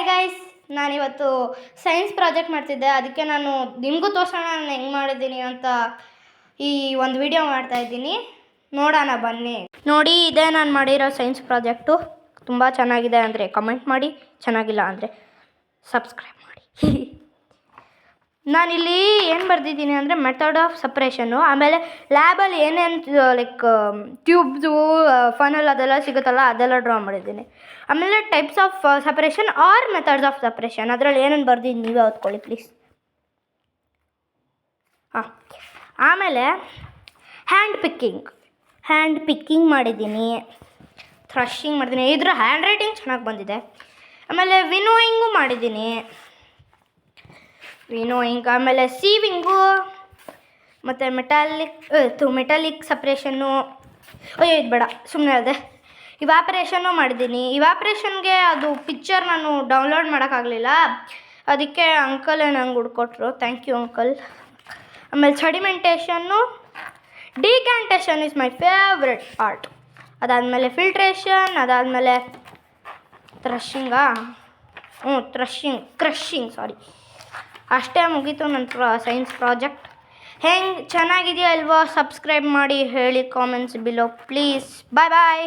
Hi guys, ನಾನಿವತ್ತು science project ಮಾಡ್ತಿದ್ದೆ. ಅದಕ್ಕೆ ನಾನು ನಿಮಗೂ ತೋರಿಸೋಣ ನಾನು ಹೆಂಗೆ ಮಾಡಿದ್ದೀನಿ ಅಂತ ಈ ಒಂದು ವಿಡಿಯೋ ಮಾಡ್ತಾಯಿದ್ದೀನಿ. ನೋಡೋಣ ಬನ್ನಿ. ನೋಡಿ, ಇದೇ ನಾನು ಮಾಡಿರೋ ಸೈನ್ಸ್ ಪ್ರಾಜೆಕ್ಟು. ತುಂಬ ಚೆನ್ನಾಗಿದೆ ಅಂದರೆ ಕಮೆಂಟ್ ಮಾಡಿ, ಚೆನ್ನಾಗಿಲ್ಲ ಅಂದರೆ ಸಬ್ಸ್ಕ್ರೈಬ್ ಮಾಡಿ. ನಾನಿಲ್ಲಿ ಏನು ಬರೆದಿದ್ದೀನಿ ಅಂದರೆ ಮೆಥಡ್ ಆಫ್ ಸಪ್ರೇಷನ್ನು, ಆಮೇಲೆ ಲ್ಯಾಬಲ್ಲಿ ಏನೇನು ಲೈಕ್ ಟ್ಯೂಬ್ಸು ಫನಲ್ ಅದೆಲ್ಲ ಸಿಗುತ್ತಲ್ಲ ಅದೆಲ್ಲ ಡ್ರಾ ಮಾಡಿದ್ದೀನಿ. ಆಮೇಲೆ types of separation or methods of separation, ಅದರಲ್ಲಿ ಏನೇನು ಬರ್ದಿದ್ದೀನಿ ನೀವೇ ಓದ್ಕೊಳ್ಳಿ ಪ್ಲೀಸ್. ಆಮೇಲೆ ಹ್ಯಾಂಡ್ ಪಿಕ್ಕಿಂಗ್ ಮಾಡಿದ್ದೀನಿ, ಥ್ರಶಿಂಗ್ ಮಾಡಿದ್ದೀನಿ. ಇದ್ರ ಹ್ಯಾಂಡ್ ರೈಟಿಂಗ್ ಚೆನ್ನಾಗಿ ಬಂದಿದೆ. ಆಮೇಲೆ ವಿನೋಯಿಂಗು ಮಾಡಿದ್ದೀನಿ, ಆಮೇಲೆ ಸೀವಿಂಗು ಮತ್ತು ಮೆಟಾಲಿಕ್ ಸಪ್ರೇಷನ್ನು. ಇದು ಬೇಡ, ಸುಮ್ಮನೆ ಅದೇ ಇವಾಪರೇಷನ್ನು ಮಾಡಿದ್ದೀನಿ. ಇವಾಪರೇಷನ್ಗೆ ಅದು ಪಿಕ್ಚರ್ ನಾನು ಡೌನ್ಲೋಡ್ ಮಾಡೋಕ್ಕಾಗಲಿಲ್ಲ, ಅದಕ್ಕೆ ಅಂಕಲೇ ನಂಗೆ ಹುಡ್ಕೊಟ್ರು. Thank you uncle. ಆಮೇಲೆ sedimentation, decantation is my favourite part. ಅದಾದಮೇಲೆ ಫಿಲ್ಟ್ರೇಷನ್, ಅದಾದಮೇಲೆ ಕ್ರಷಿಂಗ್ ಅಷ್ಟೇ ಮುಗೀತು ನನ್ನ ಸೈನ್ಸ್ ಪ್ರಾಜೆಕ್ಟ್. ಹೆಂಗೆ ಚೆನ್ನಾಗಿದೆಯಾ ಅಲ್ವಾ? ಸಬ್ಸ್ಕ್ರೈಬ್ ಮಾಡಿ ಹೇಳಿ ಕಾಮೆಂಟ್ಸ್ ಬಿಲೋ ಪ್ಲೀಸ್. ಬಾಯ್.